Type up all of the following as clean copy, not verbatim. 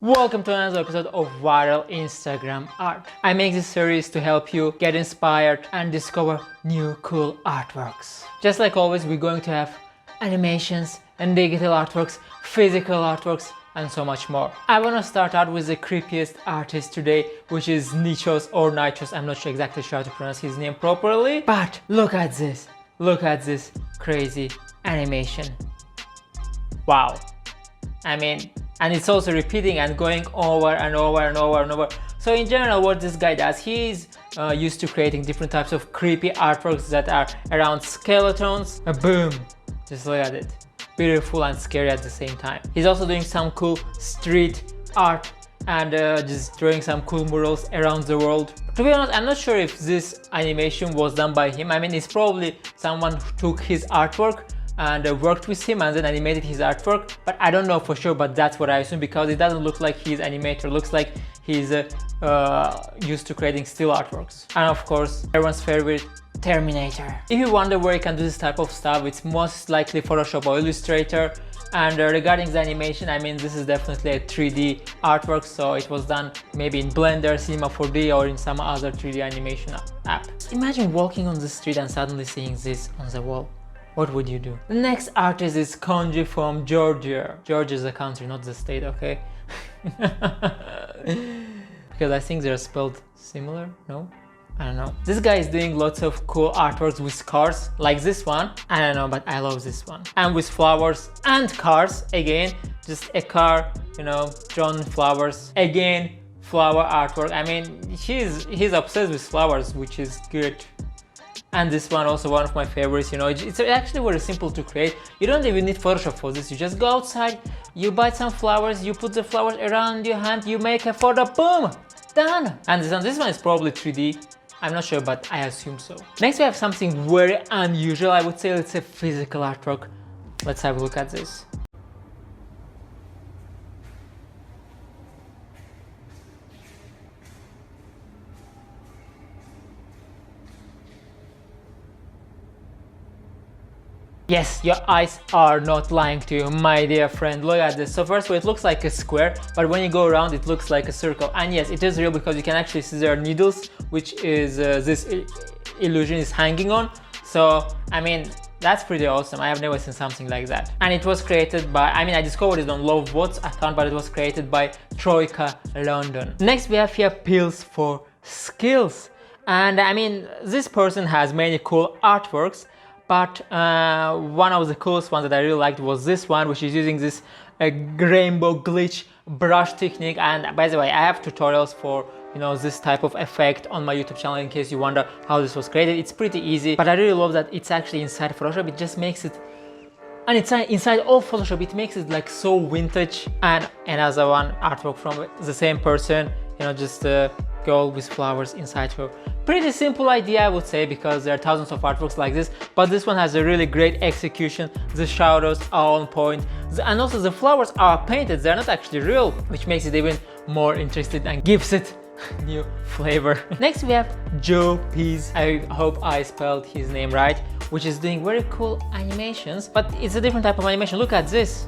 Welcome to another episode of Viral Instagram Art. I make this series to help you get inspired and discover new cool artworks. Just like always, we're going to have animations and digital artworks, physical artworks, and so much more. I want to start out with the creepiest artist today, which is Nitrous or Nitrous. I'm not sure exactly how to pronounce his name properly, but look at this. Look at this crazy animation. Wow. And it's also repeating and going over and over and over and over. So in general, what this guy does, he's used to creating different types of creepy artworks that are around skeletons. Boom! Just look at it. Beautiful and scary at the same time. He's also doing some cool street art and just drawing some cool murals around the world. To be honest, I'm not sure if this animation was done by him. I mean, it's probably someone who took his artwork and worked with him and then animated his artwork, but I don't know for sure, but that's what I assume because it doesn't look like he's animator. It looks like he's used to creating still artworks. And of course, everyone's favorite, Terminator. If you wonder where you can do this type of stuff, it's most likely Photoshop or Illustrator. And regarding the animation, I mean, this is definitely a 3D artwork, so it was done maybe in Blender, Cinema 4D, or in some other 3D animation app. Imagine walking on the street and suddenly seeing this on the wall. What would you do? The next artist is Kanji from Georgia. Georgia is a country, not the state, okay? Because I think they're spelled similar, no? I don't know. This guy is doing lots of cool artworks with cars, like this one. I don't know, but I love this one. And with flowers and cars, again, just a car, you know, drawn flowers. Again, flower artwork. I mean, he's obsessed with flowers, which is good. And this one also one of my favorites, you know, it's actually very simple to create. You don't even need Photoshop for this. You just go outside, you buy some flowers, you put the flowers around your hand, you make a photo, boom, done. And this one is probably 3D. I'm not sure, but I assume so. Next we have something very unusual. I would say it's a physical artwork. Let's have a look at this. Yes, your eyes are not lying to you, my dear friend. Look at this. So first of all, it looks like a square, but when you go around, it looks like a circle. And yes, it is real because you can actually see there are needles, which is this illusion is hanging on. So, I mean, that's pretty awesome. I have never seen something like that. And it was created by, I discovered it on Lovebots account, but it was created by Troika London. Next, we have here Pease for skills. And I mean, this person has many cool artworks. But one of the coolest ones that I really liked was this one, which is using this rainbow glitch brush technique. And by the way, I have tutorials for, you know, this type of effect on my YouTube channel in case you wonder how this was created. It's pretty easy, but I really love that it's actually inside Photoshop. It just makes it, and it's inside all Photoshop. It makes it like so vintage. And another one artwork from the same person, you know, just girl with flowers inside her. Pretty simple idea, I would say, because there are thousands of artworks like this, but this one has a really great execution. The shadows are on point, and also the flowers are painted. They're not actually real, which makes it even more interesting and gives it new flavor. Next we have Pease. I hope I spelled his name right, which is doing very cool animations, but it's a different type of animation. Look at this.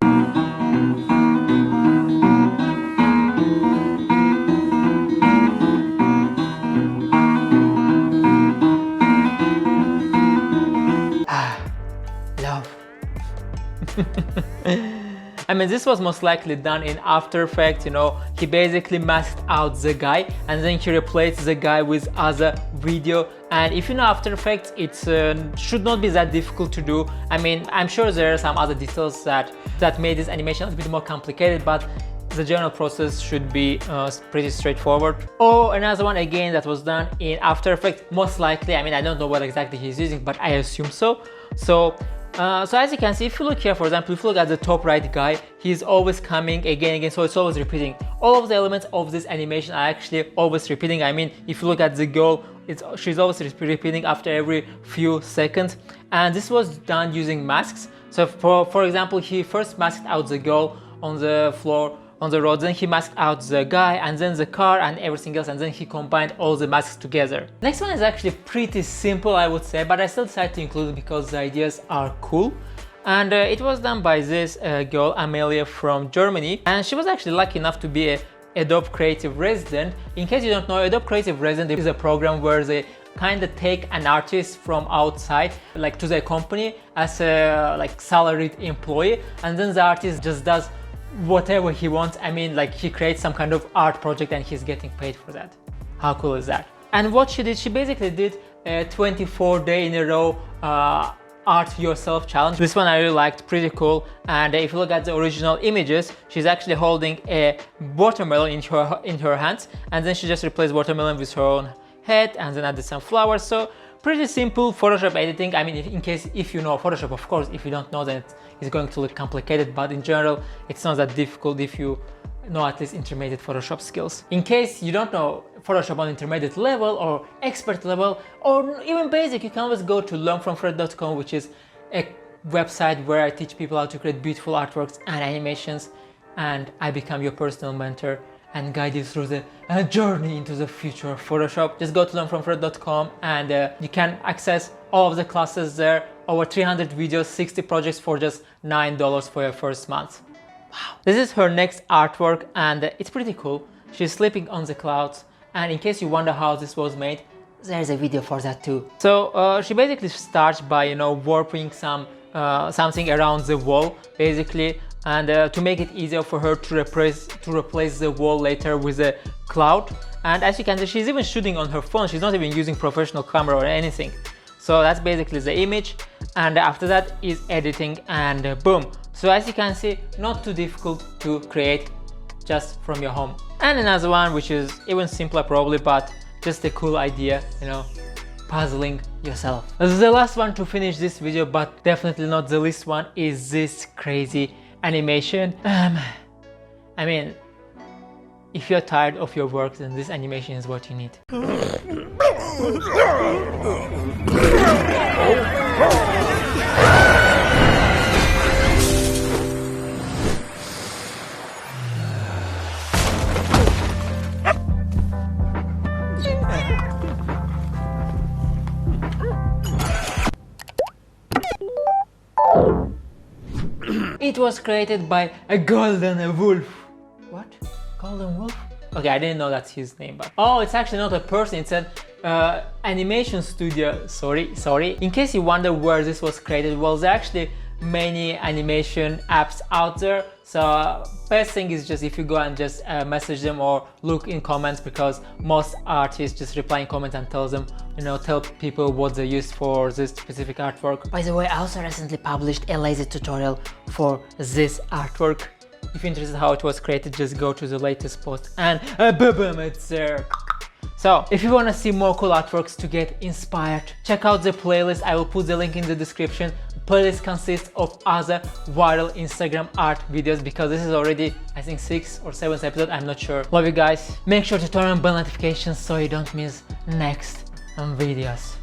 I mean, this was most likely done in After Effects. You know, he basically masked out the guy and then he replaced the guy with other video. And if you know After Effects, it should not be that difficult to do. I mean, I'm sure there are some other details that made this animation a bit more complicated, but the general process should be pretty straightforward. Oh, another one again that was done in After Effects, most likely. I mean, I don't know what exactly he's using, but I assume so. So as you can see, if you look here, for example, if you look at the top right guy, he's always coming again and again, so it's always repeating. All of the elements of this animation are actually always repeating. I mean, if you look at the girl, she's always repeating after every few seconds. And this was done using masks. So for example, he first masked out the girl on the floor, on the road, then he masked out the guy and then the car and everything else, and then he combined all the masks together. Next one is actually pretty simple, I would say, but I still decided to include it because the ideas are cool. And it was done by this girl Amelia from Germany, and she was actually lucky enough to be a Adobe Creative Resident. In case you don't know, Adobe Creative Resident is a program where they kind of take an artist from outside, like to their company as a like salaried employee, and then the artist just does whatever he wants. I mean, like he creates some kind of art project and he's getting paid for that. How cool is that? And what she did, she basically did a 24-day in a row art yourself challenge. This one I really liked, pretty cool. And if you look at the original images, she's actually holding a watermelon in her hands, and then she just replaced watermelon with her own head and then added some flowers. So pretty simple Photoshop editing. I mean, if you know Photoshop, of course. If you don't know, then it's going to look complicated, but in general it's not that difficult if you know at least intermediate Photoshop skills. In case you don't know Photoshop on intermediate level or expert level or even basic, you can always go to learnfromfred.com, which is a website where I teach people how to create beautiful artworks and animations, and I become your personal mentor and guide you through the journey into the future of Photoshop. Just go to learnfromfred.com and you can access all of the classes there. Over 300 videos, 60 projects for just $9 for your first month. Wow. This is her next artwork, and it's pretty cool. She's sleeping on the clouds, and in case you wonder how this was made, there's a video for that too. So she basically starts by, you know, warping something around the wall basically, and to make it easier for her to replace the wall later with a cloud. And as you can see, she's even shooting on her phone. She's not even using professional camera or anything. So that's basically the image, and after that is editing, and boom. So as you can see, not too difficult to create just from your home. And another one which is even simpler probably, but just a cool idea, you know, puzzling yourself. The last one to finish this video, but definitely not the least one, is this crazy animation. I mean, if you're tired of your work, then this animation is what you need. It was created by a golden wolf. What? Golden wolf? Okay, I didn't know that's his name, but oh, it's actually not a person. It's an animation studio. Sorry. In case you wonder where this was created, well, there are actually many animation apps out there. So best thing is just if you go and just message them or look in comments, because most artists just reply in comments and tell them, you know, tell people what they used for this specific artwork. By the way, I also recently published a lazy tutorial for this artwork. If you're interested how it was created, just go to the latest post and boom, it's there. So if you want to see more cool artworks to get inspired, check out the playlist. I will put the link in the description. The playlist consists of other viral Instagram art videos, because this is already, I think, 6th or 7th episode, I'm not sure. Love you guys. Make sure to turn on bell notifications so you don't miss next videos.